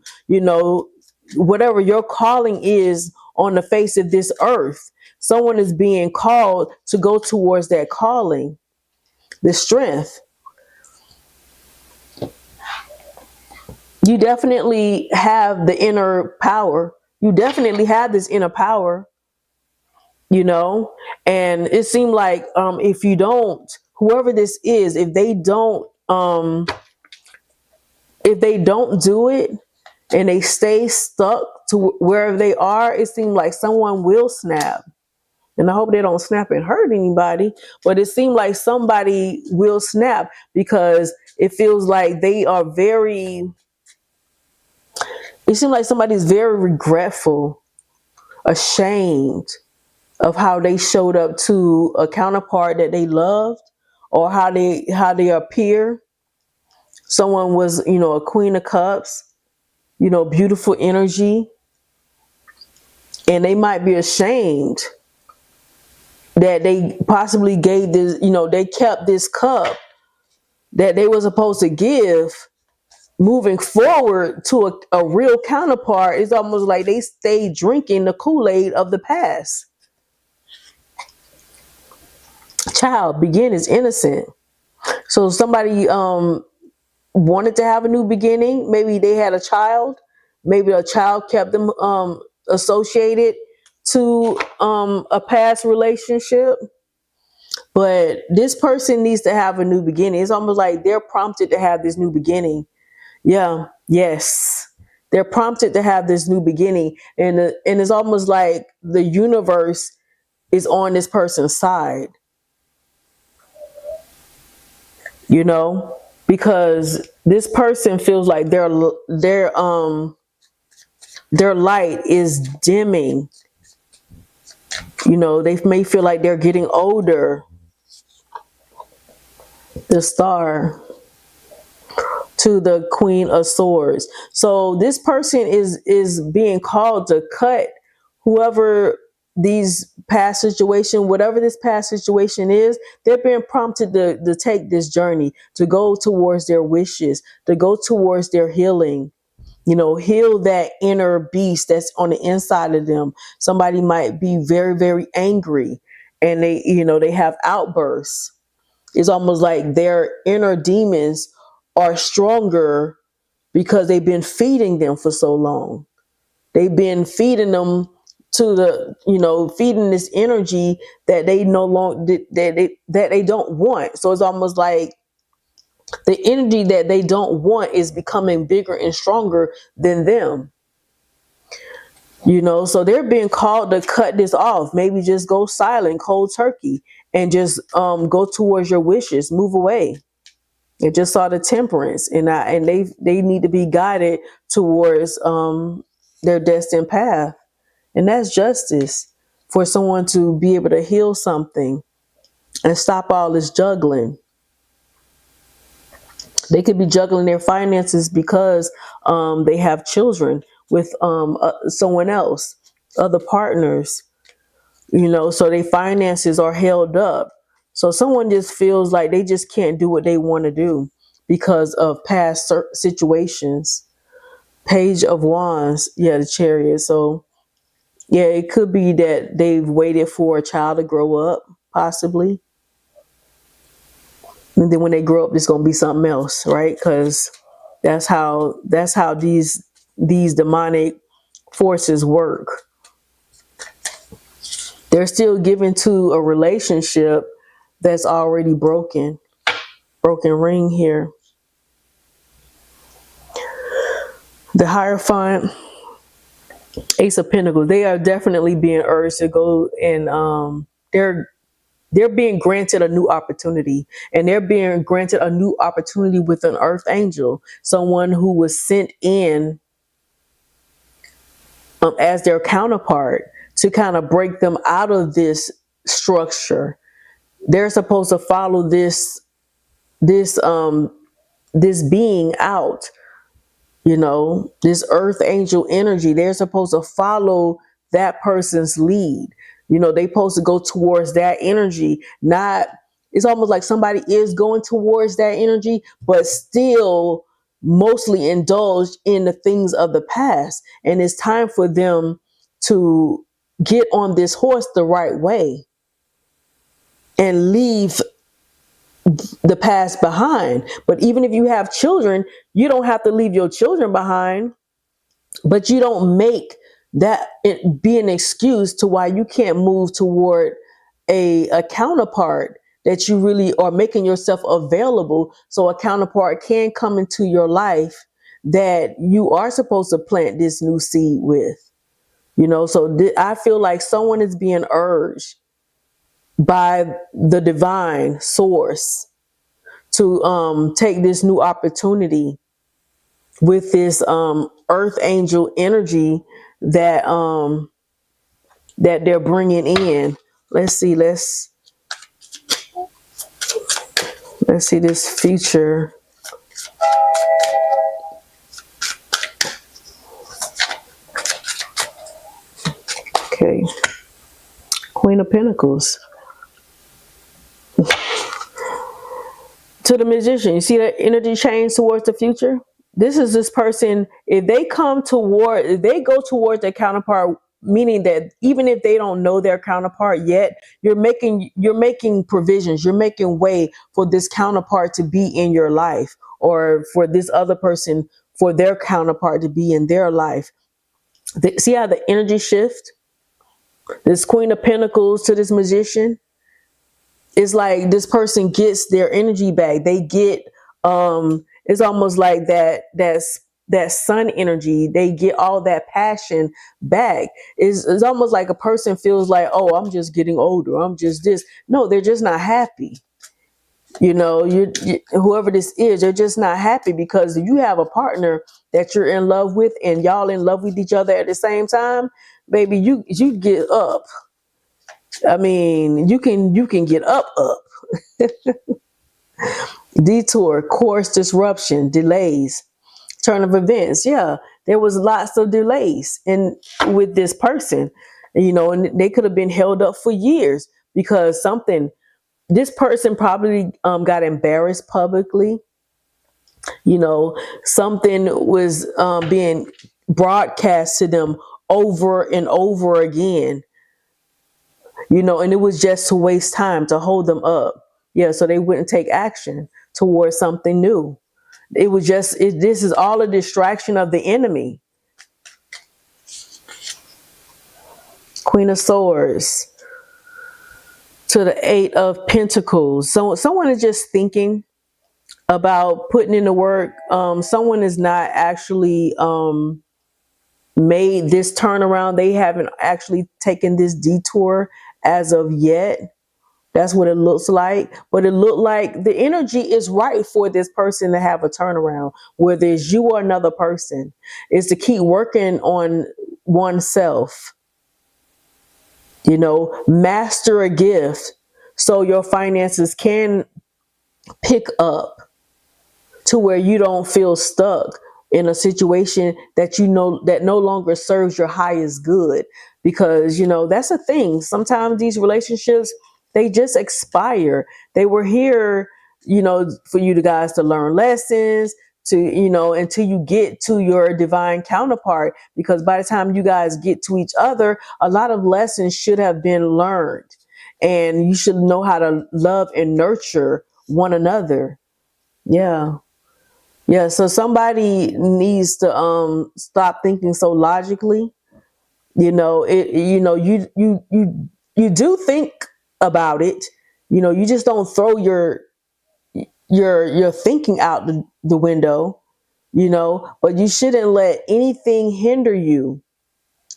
Whatever your calling is on the face of this earth, someone is being called to go towards that calling, the strength. You definitely have the inner power. You definitely have this inner power, and it seemed like if you don't, whoever this is, if they don't do it and they stay stuck to wherever they are, it seemed like someone will snap. And I hope they don't snap and hurt anybody, but it seemed like somebody will snap, because it feels like it seems like somebody's very regretful, ashamed of how they showed up to a counterpart that they loved, or how they appear. Someone was, a Queen of Cups, beautiful energy. And they might be ashamed that they possibly gave this, they kept this cup that they were supposed to give moving forward to a real counterpart. It's almost like they stayed drinking the Kool-Aid of the past. Child, begin is innocent. So somebody wanted to have a new beginning. Maybe they had a child. Maybe a child kept them associated to a past relationship. But this person needs to have a new beginning. It's almost like they're prompted to have this new beginning. Yeah, yes. They're prompted to have this new beginning. And it's almost like the universe is on this person's side, you know? Because this person feels like their light is dimming. You know, they may feel like they're getting older. The star to the Queen of Swords. So this person is being called to cut whoever these past situation, whatever this past situation is, they're being prompted to take this journey, to go towards their wishes, to go towards their healing. You know, heal that inner beast that's on the inside of them. Somebody might be very, very angry and they have outbursts. It's almost like their inner demons are stronger because they've been feeding them for so long. They've been feeding them to feeding this energy that they no longer that they don't want. So it's almost like the energy that they don't want is becoming bigger and stronger than them. So they're being called to cut this off. Maybe just go silent, cold turkey, and just go towards your wishes, move away. They just saw the temperance, and they need to be guided towards their destined path, and that's justice for someone to be able to heal something and stop all this juggling. They could be juggling their finances because they have children with someone else, other partners, so their finances are held up. So someone just feels like they just can't do what they want to do because of past situations. Page of Wands, yeah, the Chariot. So yeah, it could be that they've waited for a child to grow up, possibly. And then when they grow up, it's going to be something else, right? Because that's how these demonic forces work. They're still given to a relationship that's already broken. Broken ring here. The Hierophant, Ace of Pentacles. They are definitely being urged to go, and they're being granted a new opportunity, and they're being granted a new opportunity with an earth angel, someone who was sent in as their counterpart to kind of break them out of this structure. They're supposed to follow this being out, this earth angel energy. They're supposed to follow that person's lead. They supposed to go towards that energy. Not, it's almost like somebody is going towards that energy, but still mostly indulged in the things of the past. And it's time for them to get on this horse the right way and leave the past behind. But even if you have children, you don't have to leave your children behind, but you don't make that it be an excuse to why you can't move toward a counterpart that you really are making yourself available, so a counterpart can come into your life that you are supposed to plant this new seed with. So I feel like someone is being urged by the divine source to take this new opportunity with this earth angel energy that that they're bringing in. Let's see this future. Okay, Queen of Pentacles. To the Magician, you see that energy change towards the future? This is this person, if they go towards their counterpart meaning that even if they don't know their counterpart yet, you're making provisions, you're making way for this counterpart to be in your life, or for this other person, for their counterpart to be in their life. See how the energy shift? This Queen of Pentacles to this Magician. It's like this person gets their energy back. They get it's almost like that sun energy. They get all that passion back. It's almost like a person feels like, oh, I'm just getting older, I'm just this. No, they're just not happy. Whoever this is, they're just not happy because you have a partner that you're in love with, and y'all in love with each other at the same time. Baby, you get up. I mean, you can get up. Detour, course disruption, delays, turn of events. Yeah, there was lots of delays in with this person, and they could have been held up for years because something. This person probably got embarrassed publicly. Something was being broadcast to them over and over again. And it was just to waste time, to hold them up. Yeah, so they wouldn't take action towards something new. It was this is all a distraction of the enemy. Queen of Swords to the Eight of Pentacles. So someone is just thinking about putting in the work. Someone is not actually made this turnaround. They haven't actually taken this detour as of yet. That's what it looks like. But it looked like the energy is right for this person to have a turnaround, whether it's you or another person, is to keep working on oneself. Master a gift so your finances can pick up to where you don't feel stuck in a situation that that no longer serves your highest good. Because that's a thing. Sometimes these relationships, they just expire. They were here for you guys to learn lessons, to until you get to your divine counterpart. Because by the time you guys get to each other, a lot of lessons should have been learned, and you should know how to love and nurture one another. Yeah, so somebody needs to stop thinking so logically. You do think about it. You just don't throw your thinking out the window. But you shouldn't let anything hinder you,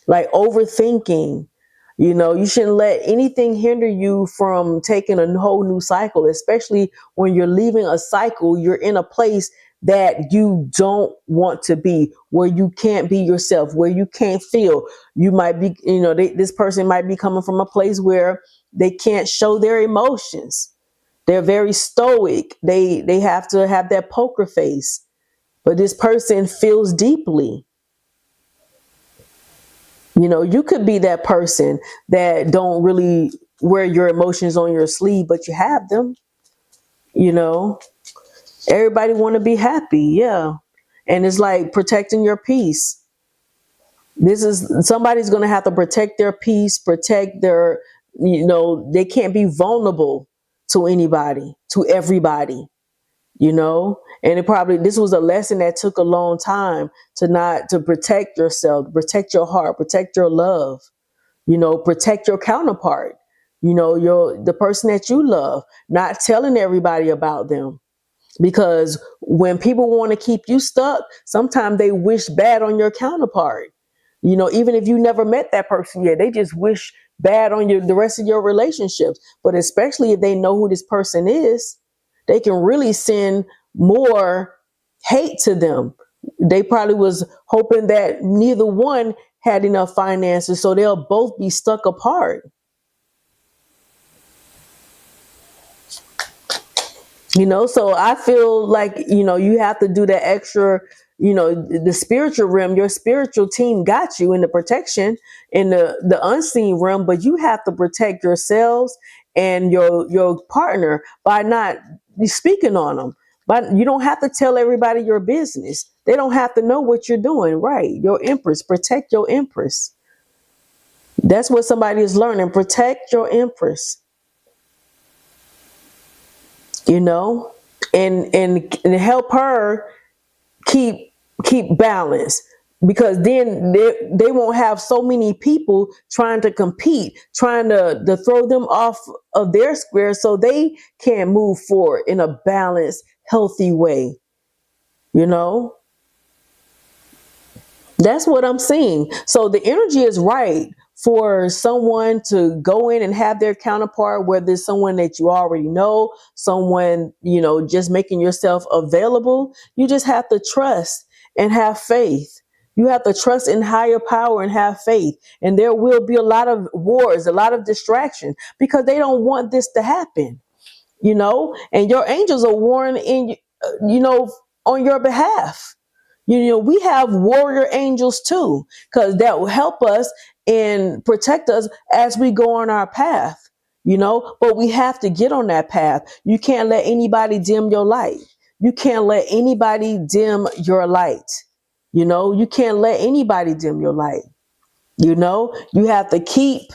like overthinking. You shouldn't let anything hinder you from taking a whole new cycle, especially when you're leaving a cycle. You're in a place that you don't want to be, where you can't be yourself, where you can't feel. You might be, this person might be coming from a place where they can't show their emotions. They're very stoic. They have to have that poker face. But this person feels deeply. You could be that person that don't really wear your emotions on your sleeve, but you have them. Everybody want to be happy. Yeah. And it's like protecting your peace. Somebody's going to have to protect their peace, protect their, they can't be vulnerable to anybody, to everybody. And this was a lesson that took a long time to protect yourself, protect your heart, protect your love, protect your counterpart, the person that you love, not telling everybody about them. Because when people want to keep you stuck, sometimes they wish bad on your counterpart. Even if you never met that person yet, they just wish bad on the rest of your relationships. But especially if they know who this person is, they can really send more hate to them. They probably was hoping that neither one had enough finances, so they'll both be stuck apart. So I feel like, you have to do that extra, the spiritual realm. Your spiritual team got you in the protection in the unseen realm, but you have to protect yourselves and your partner by not speaking on them. But you don't have to tell everybody your business. They don't have to know what you're doing. Right. Your empress, protect your empress. That's what somebody is learning. Protect your empress, you know, and help her keep balance, because then they won't have so many people trying to compete, trying to throw them off of their square, so they can't move forward in a balanced, healthy way, you know. That's what I'm seeing. So the energy is right for someone to go in and have their counterpart, whether it's someone that you already know, someone, you know, just making yourself available. You just have to trust and have faith. You have to trust in higher power and have faith. And there will be a lot of wars, a lot of distraction, because they don't want this to happen, you know, and your angels are warring in, you know, on your behalf. You know, we have warrior angels too, because that will help us and protect us as we go on our path, you know, but we have to get on that path. You can't let anybody dim your light. You can't let anybody dim your light. You know, you can't let anybody dim your light. You know, you have to keep,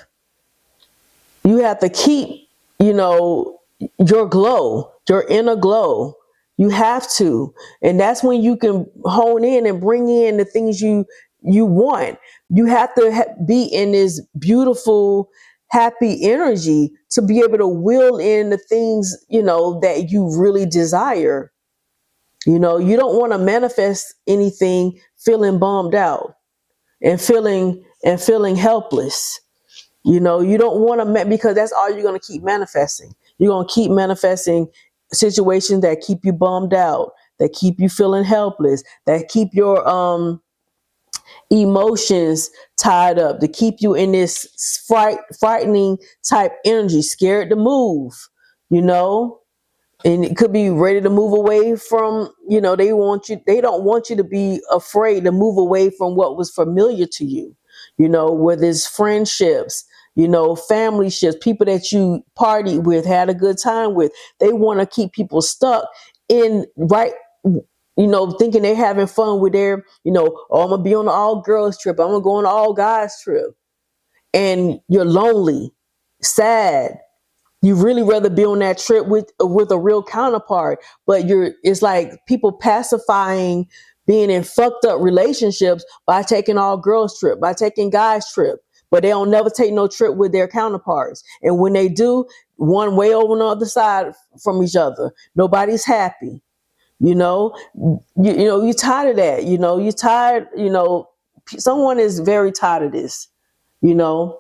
you know, your glow, your inner glow. You have to. And that's when you can hone in and bring in the things you want. You have to be in this beautiful, happy energy to be able to will in the things, you know, that you really desire. You know, you don't want to manifest anything feeling bummed out and feeling helpless. You know, you don't want to, because that's all you're going to keep manifesting. You're going to keep manifesting situations that keep you bummed out, that keep you feeling helpless, that keep your emotions tied up, to keep you in this frightening type energy, scared to move, you know. And it could be ready to move away from, you know, they don't want you to be afraid to move away from what was familiar to you, you know, whether it's friendships, you know, family ships, people that you partied with, had a good time with. They want to keep people stuck in, right, you know, thinking they're having fun with their, you know, oh, I'm gonna be on an all girls trip, I'm gonna go on an all guys trip, and you're lonely, sad. You really rather be on that trip with a real counterpart, but it's like people pacifying being in fucked up relationships by taking all girls trip, by taking guys trip, but they don't never take no trip with their counterparts. And when they do, one way over on the other side from each other. Nobody's happy. You know, you know, you're tired of that. You know, you're tired, you know, someone is very tired of this, you know.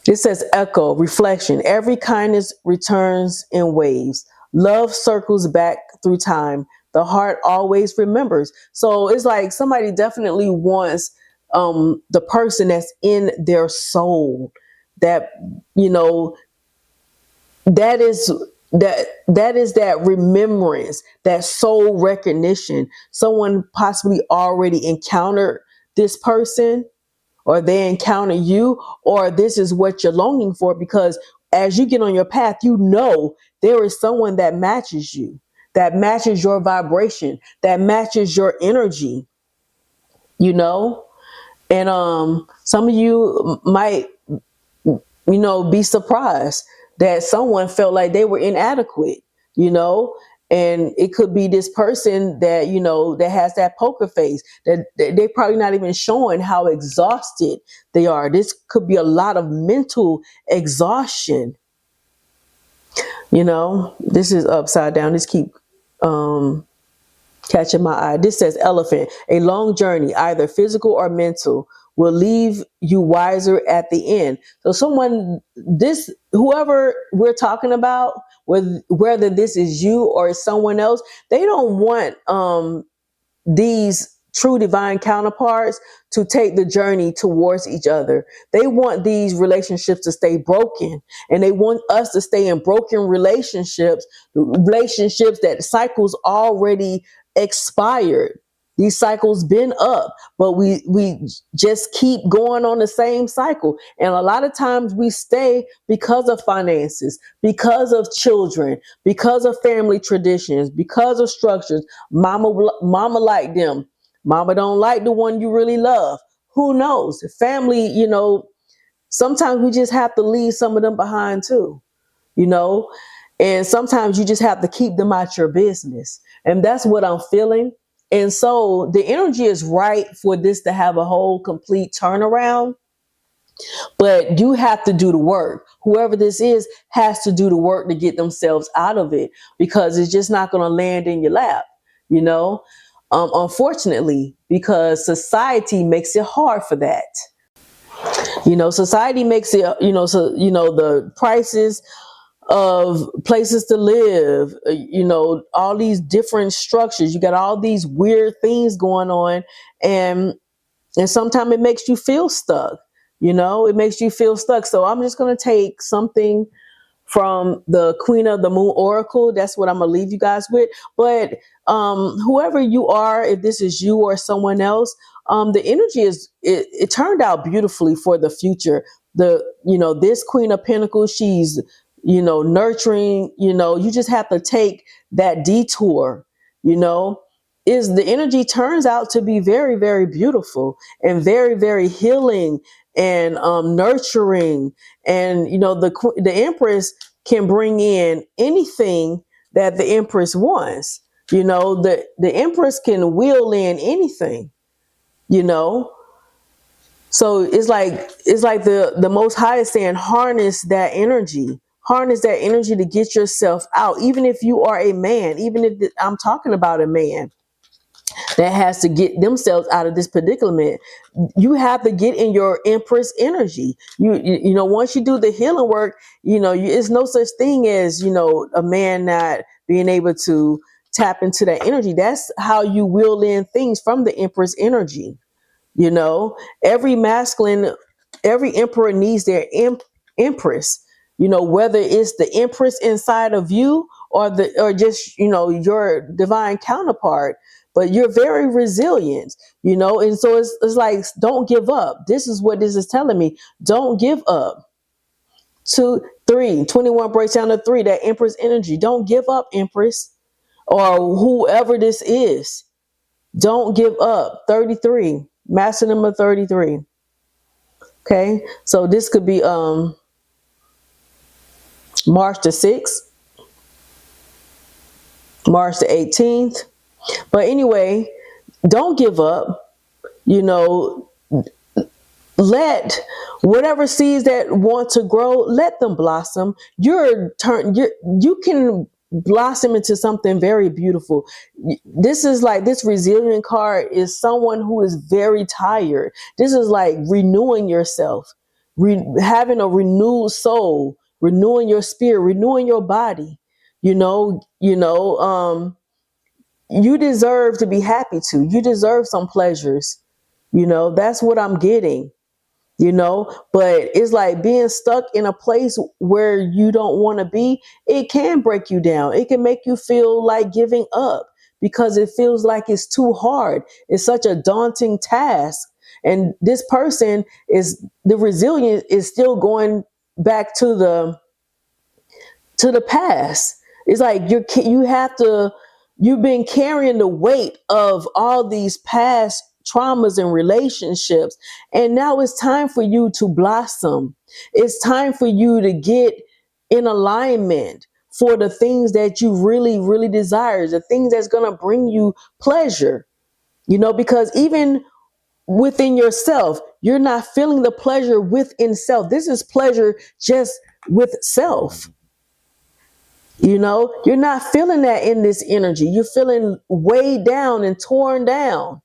It says echo, reflection. Every kindness returns in waves. Love circles back through time. The heart always remembers. So it's like somebody definitely wants the person that's in their soul. That, you know, that is that remembrance, that soul recognition. Someone possibly already encountered this person, or they encounter you, or this is what you're longing for, because as you get on your path, you know there is someone that matches you, that matches your vibration, that matches your energy, you know. And some of you might, you know, be surprised that someone felt like they were inadequate, you know. And it could be this person that, you know, that has that poker face, that they're probably not even showing how exhausted they are. This could be a lot of mental exhaustion, you know. This is upside down. This keep catching my eye. This says elephant. A long journey, either physical or mental, will leave you wiser at the end. So someone, this, whoever we're talking about, whether this is you or someone else, they don't want these true divine counterparts to take the journey towards each other. They want these relationships to stay broken, and they want us to stay in broken relationships that cycles already expired. These cycles been up, but we just keep going on the same cycle. And a lot of times we stay because of finances, because of children, because of family traditions, because of structures. Mama like them. Mama don't like the one you really love. Who knows? Family, you know, sometimes we just have to leave some of them behind too, you know? And sometimes you just have to keep them out your business. And that's what I'm feeling. And so the energy is right for this to have a whole complete turnaround, but you have to do the work. Whoever this is has to do the work to get themselves out of it, because it's just not going to land in your lap, you know? Unfortunately, because society makes it hard for that. Society makes it, the prices of places to live, all these different structures, you got all these weird things going on, and sometimes it makes you feel stuck. It makes you feel stuck. So I'm just going to take something from the Queen of the Moon Oracle. That's what I'm gonna leave you guys with. But whoever you are, if this is you or someone else, the energy it turned out beautifully for the future. This Queen of Pentacles, she's nurturing. You just have to take that detour. Is the energy turns out to be very, very beautiful and very, very healing and nurturing. And the Empress can bring in anything that the Empress wants. The Empress can wheel in anything. So it's like the Most High is saying, harness that energy. Harness that energy to get yourself out. Even if you are a man, even if I'm talking about a man that has to get themselves out of this predicament, you have to get in your Empress energy. Once you do the healing work, it's no such thing as a man not being able to tap into that energy. That's how you wheel in things from the Empress energy. Every masculine, every emperor needs their Empress. Whether it's the Empress inside of you or just your divine counterpart, but you're very resilient. And so it's like, don't give up. This is what this is telling me. Don't give up. 2, 3, 21 breaks down to 3, that Empress energy. Don't give up, Empress, or whoever this is. Don't give up. 33, master number 33. Okay, so this could be March the 6th, March the 18th. But anyway, don't give up. Let whatever seeds that want to grow, let them blossom. You can blossom into something very beautiful. This is like, this resilient card is someone who is very tired. This is like renewing yourself, having a renewed soul, renewing your spirit, renewing your body. You deserve to be happy too. You deserve some pleasures. That's what I'm getting. But it's like being stuck in a place where you don't want to be. It can break you down. It can make you feel like giving up because it feels like it's too hard. It's such a daunting task. And this person the resilience is still going back to the past. It's like you've been carrying the weight of all these past traumas and relationships, and now it's time for you to blossom. It's time for you to get in alignment for the things that you really, really desire, the things that's going to bring you pleasure. Because even within yourself, you're not feeling the pleasure within self. This is pleasure just with self. You're not feeling that in this energy. You're feeling weighed down and torn down.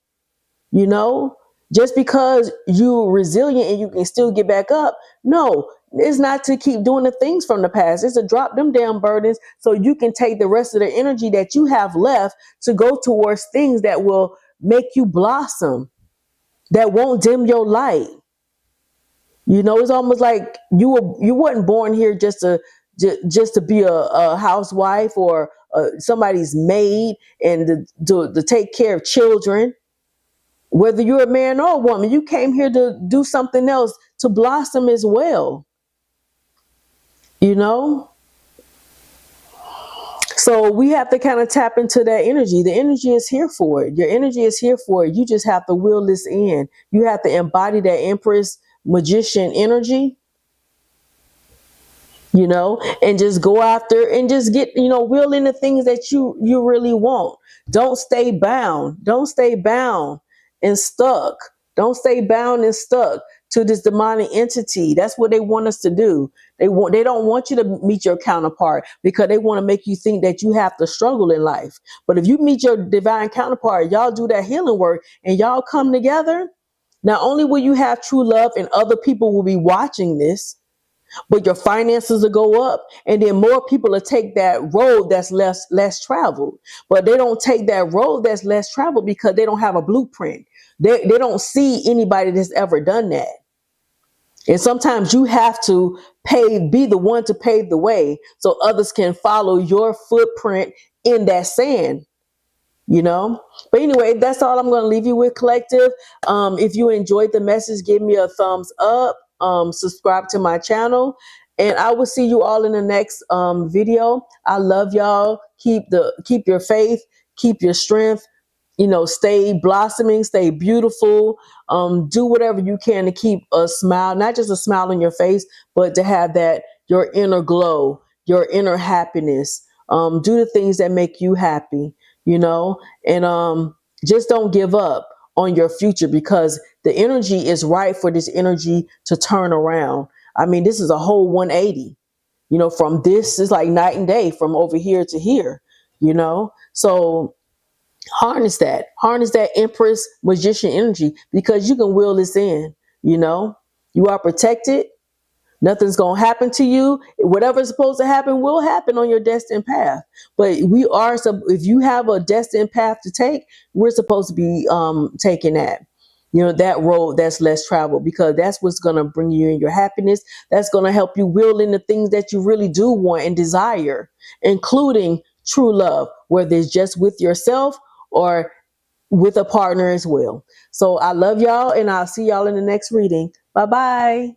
Just because you're resilient and you can still get back up. No, it's not to keep doing the things from the past. It's to drop them down burdens so you can take the rest of the energy that you have left to go towards things that will make you blossom, that won't dim your light. It's almost like you wasn't born here just to be a housewife or somebody's maid and to take care of children. Whether you're a man or a woman, you came here to do something else, to blossom as well. So we have to kind of tap into that energy. The energy is here for it. Your energy is here for it. You just have to will this in. You have to embody that Empress magician energy. and just go after and just get, will in the things that you really want. Don't stay bound. Don't stay bound and stuck. Don't stay bound and stuck to this demonic entity. That's what they want us to do. They don't want you to meet your counterpart because they want to make you think that you have to struggle in life. But if you meet your divine counterpart, y'all do that healing work and y'all come together, not only will you have true love and other people will be watching this, but your finances will go up, and then more people will take that road that's less traveled. But they don't take that road that's less traveled because they don't have a blueprint. They don't see anybody that's ever done that. And sometimes you have to be the one to pave the way so others can follow your footprint in that sand. But anyway, that's all I'm going to leave you with, collective. If you enjoyed the message, give me a thumbs up, subscribe to my channel, and I will see you all in the next video. I love y'all. Keep your faith, keep your strength, stay blossoming, stay beautiful. Do whatever you can to keep a smile, not just a smile on your face, but to have that, your inner glow, your inner happiness. Do the things that make you happy, and just don't give up on your future, because the energy is right for this energy to turn around. I mean, this is a whole 180, from this is like night and day from over here to here, so harness that Empress magician energy, because you can will this in. You are protected. Nothing's going to happen to you. Whatever's supposed to happen will happen on your destined path. But if you have a destined path to take, we're supposed to be taking that road that's less traveled, because that's what's going to bring you in your happiness. That's going to help you will in the things that you really do want and desire, including true love, whether it's just with yourself or with a partner as well. So I love y'all, and I'll see y'all in the next reading. Bye-bye.